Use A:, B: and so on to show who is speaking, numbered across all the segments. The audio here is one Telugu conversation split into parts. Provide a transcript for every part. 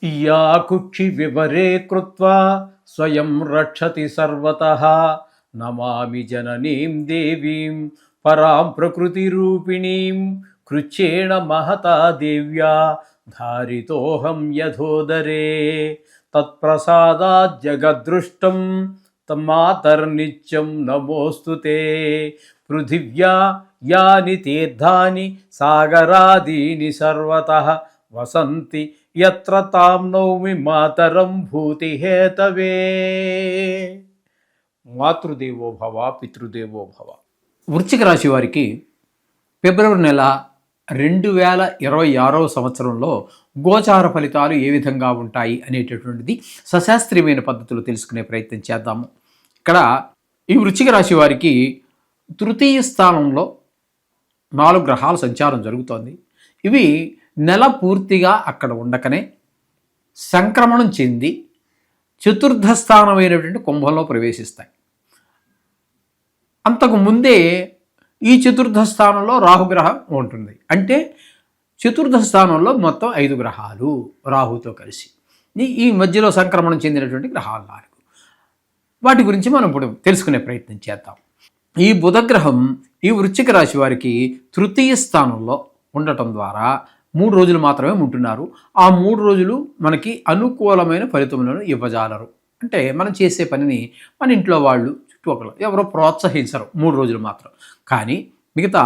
A: या कुक्षि विवरे कृत्वा स्वयं रक्षति सर्वतः नमामि जननीं देवीं परां प्रकृतिरूपिणीं कृच्छ्रेण महता देव्या धारितोऽहं यथोदरे तत्प्रसादात् जगद्दृष्टं तन्मातर्नित्यं नमोऽस्तु ते पृथिव्या यानि तीर्थानि सागरादीनि सर्वतः वसन्ति यत्र तां नौमि मातरं भूतिहेतवे మాతృదేవో భవ పితృదేవో భవ. వృశ్చిక రాశి వారికి ఫిబ్రవరి నెల 2026వ సంవత్సరంలో గోచార ఫలితాలు ఏ విధంగా ఉంటాయి అనేటటువంటిది సశాస్త్రీయమైన పద్ధతిలో తెలుసుకునే ప్రయత్నం చేద్దాము. ఇక్కడ ఈ వృశ్చిక రాశి వారికి తృతీయ స్థానంలో 4 గ్రహాల సంచారం జరుగుతోంది. ఇవి నెల పూర్తిగా అక్కడ ఉండకనే సంక్రమణం చెంది చతుర్థ స్థానమైనటువంటి కుంభంలో ప్రవేశిస్తాయి. అంతకు ముందే ఈ చతుర్థ స్థానంలో రాహుగ్రహం ఉంటుంది. అంటే చతుర్థ స్థానంలో మొత్తం 5 గ్రహాలు రాహుతో కలిసి ఈ మధ్యలో సంక్రమణం చెందినటువంటి గ్రహాలు 4. వాటి గురించి మనం ఇప్పుడు తెలుసుకునే ప్రయత్నం చేద్దాం. ఈ బుధగ్రహం ఈ వృశ్చిక రాశి వారికి తృతీయ స్థానంలో ఉండటం ద్వారా 3 రోజులు మాత్రమే ఉంటున్నారు. ఆ 3 రోజులు మనకి అనుకూలమైన ఫలితములను ఇవ్వజాలరు. అంటే మనం చేసే పనిని మన ఇంట్లో వాళ్ళు చుట్టుపక్కల ఎవరో ప్రోత్సహించరు 3 రోజులు మాత్రం. కానీ మిగతా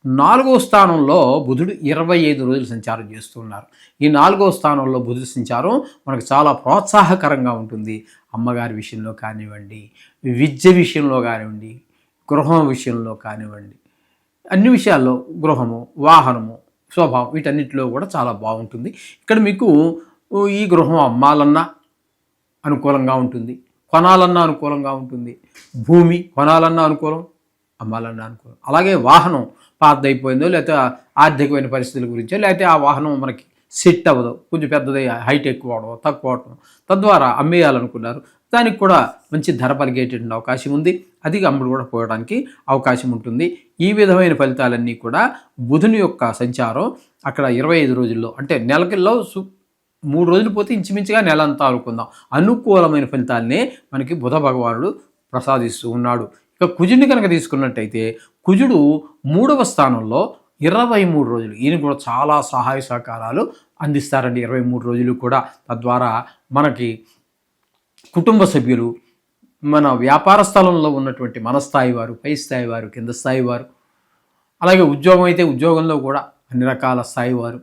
A: 4వ స్థానంలో బుధుడు 25 రోజులు సంచారం చేస్తున్నారు. ఈ 4వ స్థానంలో బుధుడు సంచారం మనకు చాలా ప్రోత్సాహకరంగా ఉంటుంది. అమ్మగారి విషయంలో కానివ్వండి, విద్య విషయంలో కానివ్వండి, గృహం విషయంలో కానివ్వండి, అన్ని విషయాల్లో గృహము, వాహనము, స్వభావం వీటన్నిటిలో కూడా చాలా బాగుంటుంది. ఇక్కడ మీకు ఈ గృహం అమ్మాలన్నా అనుకూలంగా ఉంటుంది, కొనాలన్నా అనుకూలంగా ఉంటుంది, భూమి కొనాలన్నా అనుకూలం, అమ్మాలన్నా అనుకూలం. అలాగే వాహనం పాతదైపోయిందో లేకపోతే ఆర్థికమైన పరిస్థితుల గురించో లేకపోతే ఆ వాహనం మనకి సెట్ అవ్వదు, కొంచెం పెద్దది హైట్ ఎక్కువ అవడం తక్కువ అవడం, తద్వారా అమ్మేయాలనుకున్నారు, దానికి కూడా మంచి ధర పలిగేటటువంటి అవకాశం ఉంది. అది అమ్ముడు కూడా పోవడానికి అవకాశం ఉంటుంది. ఈ విధమైన ఫలితాలన్నీ కూడా బుధుని యొక్క సంచారం అక్కడ 25 రోజుల్లో, అంటే నెలకిలో 3 రోజులు పోతే ఇంచుమించుగా నెల అంతా అనుకుందాం, అనుకూలమైన ఫలితాలనే మనకి బుధ భగవానుడు ప్రసాదిస్తూ ఉన్నాడు. ఇక కుజుడిని కనుక తీసుకున్నట్టయితే కుజుడు 3వ స్థానంలో 23 రోజులు, ఈయన కూడా చాలా సహాయ సహకారాలు అందిస్తారండి 23 రోజులు కూడా. తద్వారా మనకి కుటుంబ సభ్యులు, మన వ్యాపార స్థలంలో ఉన్నటువంటి మన స్థాయి వారు, పై స్థాయి వారు, కింద స్థాయి వారు, అలాగే ఉద్యోగం అయితే ఉద్యోగంలో కూడా అన్ని రకాల స్థాయి వారు,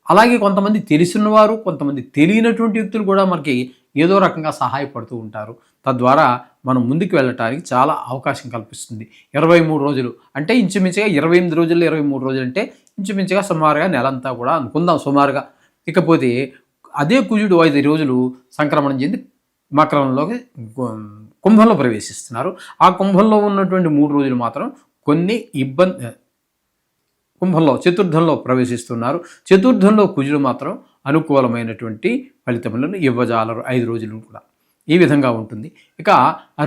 A: అలాగే కొంతమంది తెలిసినవారు, కొంతమంది తెలియనటువంటి వ్యక్తులు కూడా మనకి ఏదో రకంగా సహాయపడుతూ ఉంటారు. తద్వారా మనం ముందుకు వెళ్ళటానికి చాలా అవకాశం కల్పిస్తుంది. 23 రోజులు అంటే ఇంచుమించుగా 28 రోజులు, 23 రోజులు అంటే ఇంచుమించుగా సుమారుగా నెలంతా కూడా అనుకుందాం సుమారుగా. ఇకపోతే అదే కుజుడు 5 రోజులు సంక్రమణం చెంది మకరంలోకి కుంభంలో ప్రవేశిస్తున్నారు. ఆ కుంభంలో ఉన్నటువంటి 3 రోజులు మాత్రం కొన్ని కుంభంలో చతుర్థంలో ప్రవేశిస్తున్నారు. చతుర్థంలో కుజుడు మాత్రం అనుకూలమైనటువంటి ఫలితములను ఇవ్వజాలరు 5 రోజులు కూడా. ఈ విధంగా ఉంటుంది. ఇక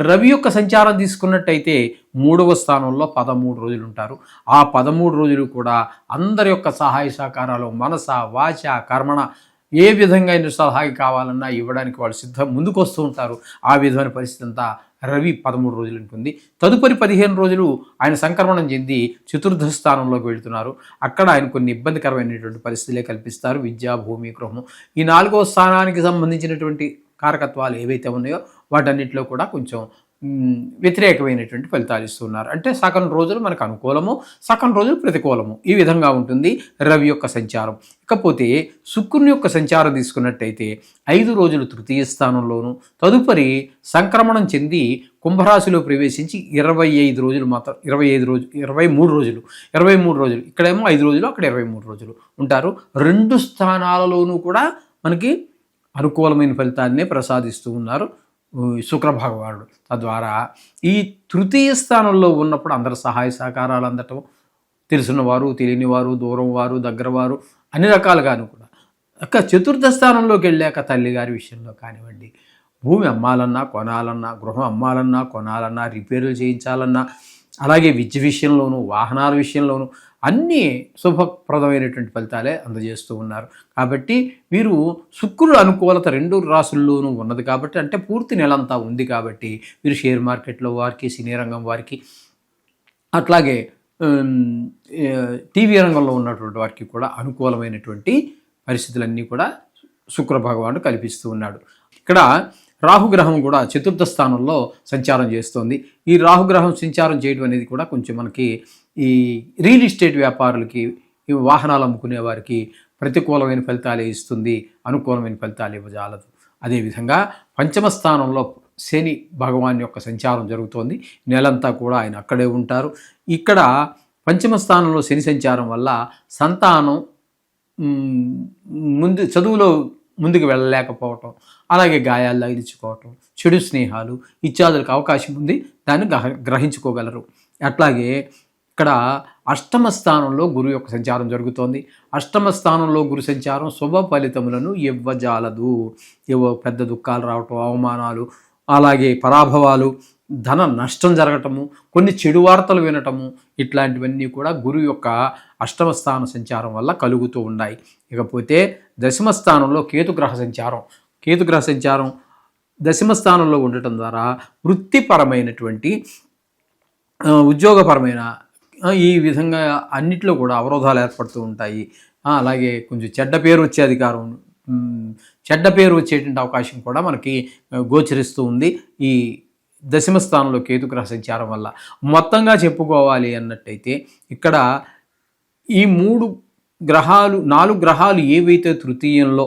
A: రవి యొక్క సంచారం తీసుకున్నట్టయితే 3వ స్థానంలో 13 రోజులు ఉంటారు. ఆ 13 రోజులు కూడా అందరి యొక్క సహాయ సహకారాలు మనస, వాచ, కర్మణ ఏ విధంగా సహాయం కావాలన్నా ఇవ్వడానికి వాళ్ళు ముందుకు వస్తూ ఉంటారు. ఆ విధమైన పరిస్థితి అంతా రవి 13 రోజులు ఉంటుంది. తదుపరి 15 రోజులు ఆయన సంక్రమణం చెంది చతుర్థ స్థానంలోకి వెళుతున్నారు. అక్కడ ఆయన కొన్ని ఇబ్బందికరమైనటువంటి పరిస్థితులే కల్పిస్తారు. విద్య, భూమి, గృహము ఈ 4వ స్థానానికి సంబంధించినటువంటి కారకత్వాలు ఏవైతే ఉన్నాయో వాటన్నిటిలో కూడా కొంచెం వ్యతిరేకమైనటువంటి ఫలితాలు ఇస్తున్నారు. అంటే సగం రోజులు మనకు అనుకూలము, సగం రోజులు ప్రతికూలము, ఈ విధంగా ఉంటుంది రవి యొక్క సంచారం. ఇకపోతే శుక్రుని యొక్క సంచారం తీసుకున్నట్టయితే 5 రోజులు తృతీయ స్థానంలోను, తదుపరి సంక్రమణం చెంది కుంభరాశిలో ప్రవేశించి 25 రోజులు మాత్రం 23 రోజులు ఇక్కడేమో 5 రోజులు, అక్కడ 23 రోజులు ఉంటారు. 2 స్థానాలలోనూ కూడా మనకి అనుకూలమైన ఫలితాన్నే ప్రసాదిస్తూ ఉన్నారు శుక్ర భగవానుడు. తద్వారా ఈ తృతీయ స్థానంలో ఉన్నప్పుడు అందరి సహాయ సహకారాలు అందటం, తెలిసినవారు, తెలియనివారు, దూరం వారు, దగ్గర వారు అన్ని రకాలుగాను కూడా. చతుర్థ స్థానంలోకి వెళ్ళాక తల్లిగారి విషయంలో కానివ్వండి, భూమి అమ్మాలన్నా కొనాలన్నా, గృహం అమ్మాలన్నా కొనాలన్నా, రిపేర్లు చేయించాలన్నా, అలాగే విద్య విషయంలోనూ, వాహనాల విషయంలోనూ, అన్నీ శుభప్రదమైనటువంటి ఫలితాలే అందజేస్తూ ఉన్నారు. కాబట్టి వీరు శుక్రుడు అనుకూలత 2 రాసుల్లోనూ ఉన్నది కాబట్టి, అంటే పూర్తి నెలంతా ఉంది కాబట్టి వీరు షేర్ మార్కెట్లో వారికి, సినీ రంగం వారికి, అట్లాగే టీవీ రంగంలో ఉన్నటువంటి వారికి కూడా అనుకూలమైనటువంటి పరిస్థితులన్నీ కూడా శుక్ర భగవానుడు కల్పిస్తూ ఉన్నాడు. ఇక్కడ రాహుగ్రహం కూడా చతుర్థ స్థానంలో సంచారం చేస్తోంది. ఈ రాహుగ్రహం సంచారం చేయడం అనేది కూడా కొంచెం మనకి ఈ రియల్ ఎస్టేట్ వ్యాపారులకి, ఈ వాహనాలు అమ్ముకునే వారికి ప్రతికూలమైన ఫలితాలే ఇస్తుంది, అనుకూలమైన ఫలితాలు ఇవ్వజాలదు. అదేవిధంగా పంచమ స్థానంలో శని భగవాన్ యొక్క సంచారం జరుగుతోంది. నెలంతా కూడా ఆయన అక్కడే ఉంటారు. ఇక్కడ పంచమ స్థానంలో శని సంచారం వల్ల సంతానం చదువులో ముందుకు వెళ్ళలేకపోవటం, అలాగే గాయాలు తగిలించుకోవటం, చెడు స్నేహాలు ఇత్యాదులకు అవకాశం ఉంది. దాన్ని గ్రహించుకోగలరు. అట్లాగే ఇక్కడ అష్టమ స్థానంలో గురువు యొక్క సంచారం జరుగుతోంది. అష్టమ స్థానంలో గురు సంచారం శుభ ఫలితములను ఇవ్వజాలదు. ఏవో పెద్ద దుఃఖాలు రావటం, అవమానాలు, అలాగే పరాభవాలు, ధన నష్టం జరగటము, కొన్ని చెడు వార్తలు వినటము, ఇట్లాంటివన్నీ కూడా గురువు యొక్క అష్టమ స్థాన సంచారం వల్ల కలుగుతూ ఉన్నాయి. ఇకపోతే దశమ స్థానంలో కేతుగ్రహ సంచారం దశమ స్థానంలో ఉండటం ద్వారా వృత్తిపరమైనటువంటి, ఉద్యోగపరమైన ఈ విధంగా అన్నిట్లో కూడా అవరోధాలు ఏర్పడుతూ ఉంటాయి. అలాగే కొంచెం చెడ్డ పేరు వచ్చేటువంటి అవకాశం కూడా మనకి గోచరిస్తూ ఉంది ఈ దశమ స్థానంలో కేతుగ్రహ సంచారం వల్ల. మొత్తంగా చెప్పుకోవాలి అన్నట్టయితే ఇక్కడ ఈ 4 గ్రహాలు ఏవైతే తృతీయంలో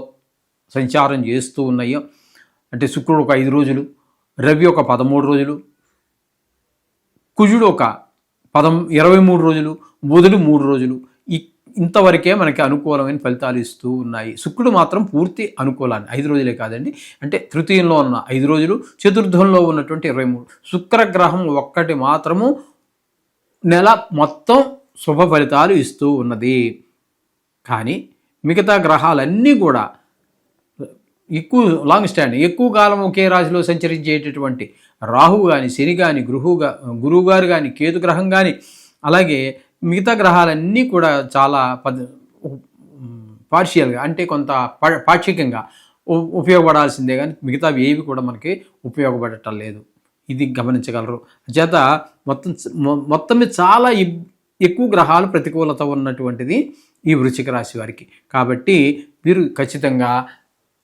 A: సంచారం చేస్తూ ఉన్నాయో, అంటే శుక్రుడు ఒక 5 రోజులు, రవి ఒక 13 రోజులు, కుజుడు ఒక 23 రోజులు, బుధుడు 3 రోజులు, ఇంతవరకే మనకి అనుకూలమైన ఫలితాలు ఇస్తూ ఉన్నాయి. శుక్రుడు మాత్రం పూర్తి అనుకూలాన్ని 5 రోజులే కాదండి, అంటే తృతీయంలో ఉన్న 5 రోజులు, చతుర్థంలో ఉన్నటువంటి 23. శుక్రగ్రహం ఒక్కటి మాత్రము నెల మొత్తం శుభ ఫలితాలు ఇస్తూ ఉన్నది. కానీ మిగతా గ్రహాలన్నీ కూడా ఎక్కువ కాలం ఒకే రాశిలో సంచరించేటటువంటి రాహువు కానీ, శని కానీ, గురువు గారు కానీ, కేతు గ్రహం కానీ, అలాగే మిగతా గ్రహాలన్నీ కూడా చాలా పార్షియల్గా, అంటే కొంత పాక్షికంగా ఉపయోగపడాల్సిందే, కానీ మిగతావి ఏవి కూడా మనకి ఉపయోగపడటం లేదు. ఇది గమనించగలరు. చేత మొత్తం చాలా ఎక్కువ గ్రహాలు ప్రతికూలత ఉన్నటువంటిది ఈ వృశ్చిక రాశి వారికి. కాబట్టి మీరు ఖచ్చితంగా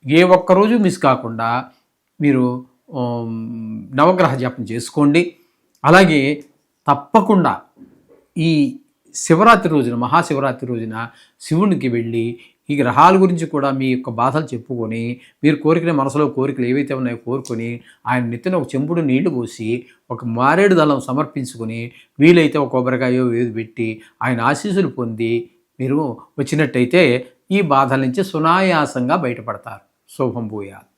A: ఏ ఒక్కరోజు మిస్ కాకుండా మీరు నవగ్రహ జపం చేసుకోండి. అలాగే తప్పకుండా ఈ శివరాత్రి రోజున, మహాశివరాత్రి రోజున శివునికి వెళ్ళి ఈ గ్రహాల గురించి కూడా మీ యొక్క బాధలు చెప్పుకొని, మీరు మనసులో కోరికలు ఏవైతే ఉన్నాయో కోరుకొని, ఆయన నెత్తిన ఒక చెంబుడు నీళ్లు పోసి, ఒక మారేడు దళం సమర్పించుకొని, వీలైతే ఒక కొబ్బరికాయో ఏది పెట్టి ఆయన ఆశీస్సులు పొంది మీరు వచ్చినట్టయితే ఈ బాధల నుంచి సునాయాసంగా బయటపడతారు. శుభం భూయాత్.